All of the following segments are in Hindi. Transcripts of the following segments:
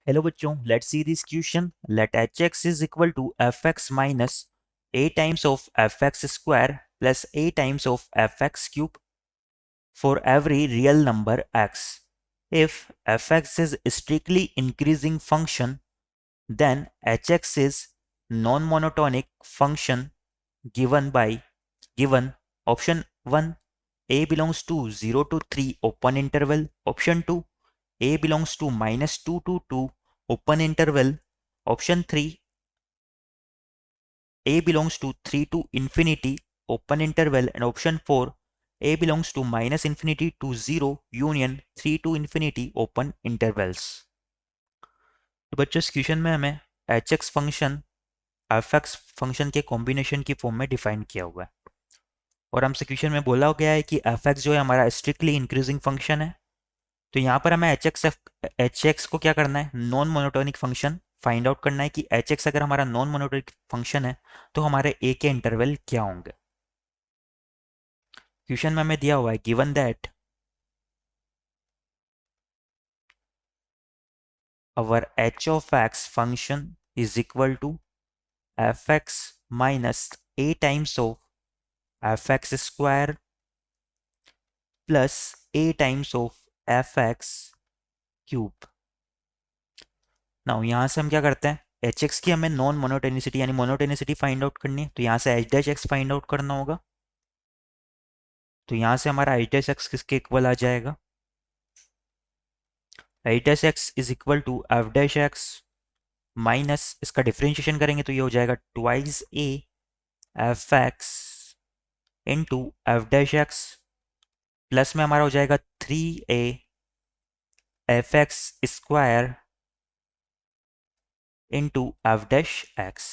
हेलो बच्चों, let's see this question. Let H X is equal to F X minus A times of F X square plus A times of F X cube for every real number x. If fx is strictly increasing function, then hx is non-monotonic function given by given option 1 a belongs to 0 to 3 open interval, option 2 a belongs to minus 2 to 2 open interval, option 3 a belongs to 3 to infinity open interval, and option 4 a belongs to minus infinity to 0 union 3 to infinity open intervals. तो बच्चों इस क्वेश्चन में हमें H X function F x function के कॉम्बिनेशन की फॉर्म में डिफाइन किया हुआ है और हमसे क्वेश्चन में बोला गया है कि एफ एक्स जो है हमारा स्ट्रिक्टली इंक्रीजिंग फंक्शन है. तो यहाँ पर हमें एच एक्स को क्या करना है, non monotonic function find out करना है कि एच एक्स अगर हमारा नॉन मोनोटोनिक फंक्शन है तो हमारे ए के इंटरवल क्या होंगे. क्वेश्चन में हमें दिया हुआ है given that our h of x function is equal to fx minus a times of fx square plus a times of fx cube. Now यहाँ से हम क्या करते हैं, एच एक्स की हमें नॉन मोनोटेनिसिटी यानी मोनोटेनिसिटी फाइंड आउट करनी है. तो यहाँ से H dash X find out करना होगा. तो यहाँ से हमारा एच डैश एक्स किसके इक्वल आ जाएगा, H dash X is equal to F dash X minus इसका डिफ्रेंशिएशन करेंगे तो ये हो जाएगा twice A F X into F dash X plus में हमारा हो जाएगा 3a F X square into F dash X.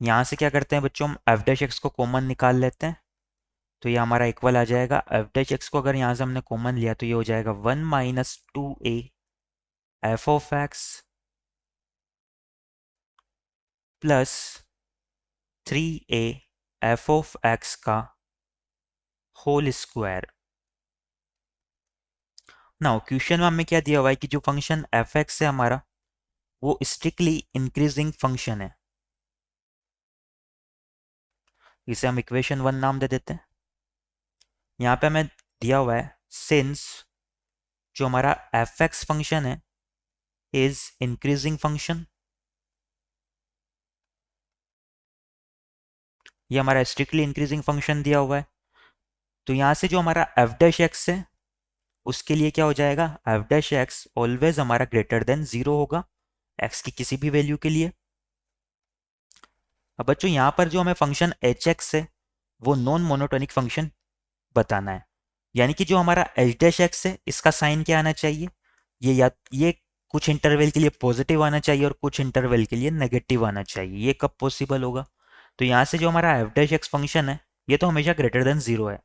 यहाँ से क्या करते हैं बच्चों, हम एफ डैश एक्स को कॉमन निकाल लेते हैं. तो ये हमारा इक्वल आ जाएगा, एफ डैश एक्स को अगर यहाँ से हमने कॉमन लिया तो ये हो जाएगा 1 minus 2a F of x plus 3a F of x का होल स्क्वायर. नाउ क्वेश्चन में हमें क्या दिया हुआ है कि जो फंक्शन एफ एक्स है हमारा वो स्ट्रिक्टली इंक्रीजिंग फंक्शन है. इसे हम इक्वेशन 1 नाम दे देते हैं. यहाँ पे हमें दिया हुआ है सिंस जो हमारा एफ एक्स फंक्शन है इज इंक्रीजिंग फंक्शन, ये हमारा स्ट्रिक्टली इंक्रीजिंग फंक्शन दिया हुआ है. तो यहाँ से जो हमारा एफ डैश एक्स है उसके लिए क्या हो जाएगा, एफ डैश एक्स ऑलवेज हमारा ग्रेटर देन 0 होगा एक्स की किसी भी वैल्यू के लिए. अब बच्चों यहाँ पर जो हमें फंक्शन एच एक्स है वो नॉन मोनोटोनिक फंक्शन बताना है. यानी कि जो हमारा एच डैश एक्स है इसका साइन क्या आना चाहिए, ये कुछ इंटरवल के लिए पॉजिटिव आना चाहिए और कुछ इंटरवल के लिए नेगेटिव आना चाहिए. ये कब पॉसिबल होगा, तो यहाँ से जो हमारा एफ डैश एक्स फंक्शन है ये तो हमेशा ग्रेटर देन 0 है.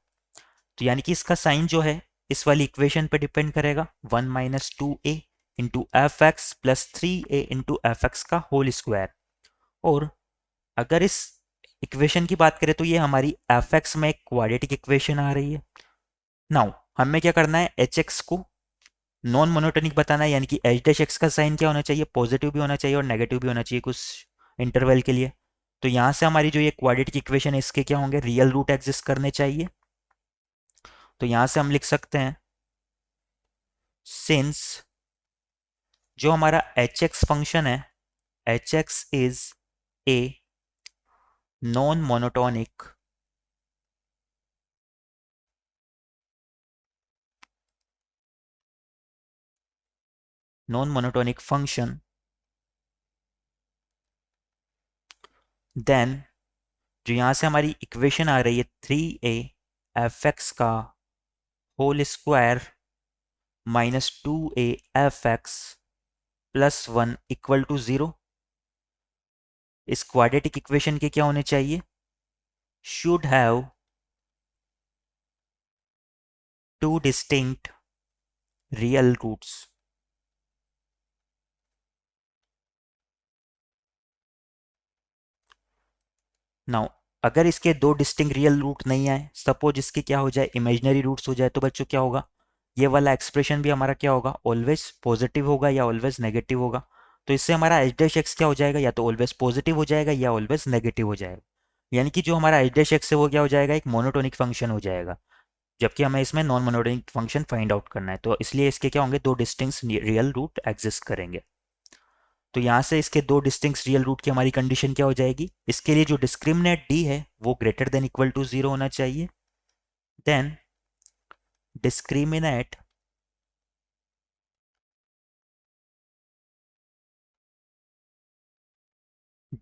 तो यानी कि इसका साइन जो है इस वाली इक्वेशन पे डिपेंड करेगा, 1 minus 2a into F X plus 3a into F X का होल स्क्वायर. और अगर इस इक्वेशन की बात करें तो ये हमारी एफ एक्स में एक क्वाड्रेटिक इक्वेशन आ रही है. नाउ हमें क्या करना है, एच एक्स को नॉन मोनोटोनिक बताना है. यानी कि एच डैश एक्स का साइन क्या होना चाहिए, पॉजिटिव भी होना चाहिए और नेगेटिव भी होना चाहिए कुछ इंटरवल के लिए. तो यहाँ से हमारी जो ये क्वाड्रेटिक इक्वेशन है इसके क्या होंगे, रियल रूट एग्जिस्ट करने चाहिए. तो यहाँ से हम लिख सकते हैं सिंस जो हमारा एच एक्स फंक्शन है H X is a non monotonic function, then जो यहाँ से हमारी इक्वेशन आ रही है 3a एफ एक्स का whole square minus 2a F X plus 1 equal to 0. इस क्वाड्रेटिक इक्वेशन के क्या होने चाहिए, should have two distinct real roots. Now अगर इसके दो डिस्टिंक्ट रियल रूट नहीं आए, सपोज इसके क्या हो जाए इमेजिनरी रूट्स हो जाए, तो बच्चों क्या होगा, ये वाला एक्सप्रेशन भी हमारा क्या होगा, ऑलवेज पॉजिटिव होगा या ऑलवेज नेगेटिव होगा। तो इससे हमारा एच डैश एक्स क्या हो जाएगा, या तो ऑलवेज पॉजिटिव हो जाएगा या ऑलवेज नेगेटिव हो जाएगा। यानी कि जो हमारा एच डैश एक्स है वो क्या हो जाएगा, एक मोनोटोनिक फंक्शन हो जाएगा। जबकि हमें इसमें non monotonic function find out करना है, तो इसलिए इसके क्या होंगे, दो डिस्टिंक्ट रियल रूट एग्जिस्ट करेंगे। तो यहाँ से इसके दो डिस्टिंक्ट रियल रूट की हमारी कंडीशन क्या हो जाएगी, इसके लिए जो डिस्क्रिमिनेट डी है वो greater than equal to zero होना चाहिए। Then discriminate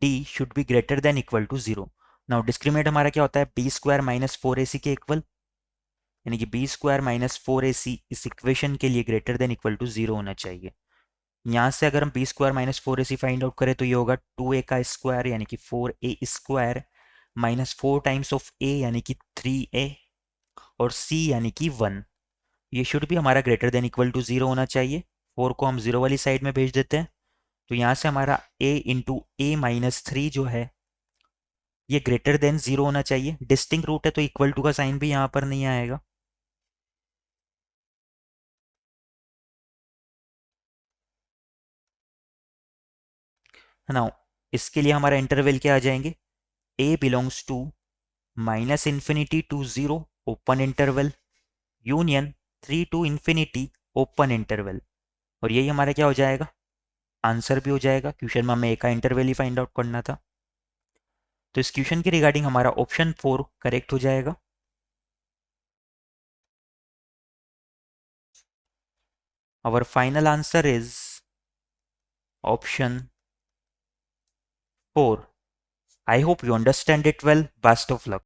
D should be greater than equal to zero. Now discriminate हमारा क्या होता है, B square minus four A C के इक्वल, यानी कि B square minus four A C इस इक्वेशन के लिए greater than equal to zero होना चाहिए। यहाँ से अगर हम B square minus four A C find out करें तो ये होगा टू ए का स्क्वायर यानी कि four a square minus four times of a यानी कि थ्री ए और सी यानी कि वन। ये शुड भी हमारा greater than equal to zero होना चाहिए। फोर को हम जीरो वाली साइड में भेज देते हैं, तो यहाँ से हमारा ए इंटू ए माइनस थ्री जो है ये ग्रेटर देन जीरो होना चाहिए। डिस्टिंक्ट रूट है तो इक्वल टू का साइन भी यहाँ पर नहीं आएगा। नाउ इसके लिए हमारा इंटरवल क्या आ जाएंगे, a belongs to minus infinity to zero open interval union three to infinity open interval. और यही हमारा क्या हो जाएगा, आंसर भी हो जाएगा। क्वेश्चन में हमें ए का इंटरवल ही फाइंड आउट करना था। तो इस क्वेश्चन के रिगार्डिंग हमारा ऑप्शन फोर करेक्ट हो जाएगा। Our final answer is option four. I hope you understand it well. Best of luck.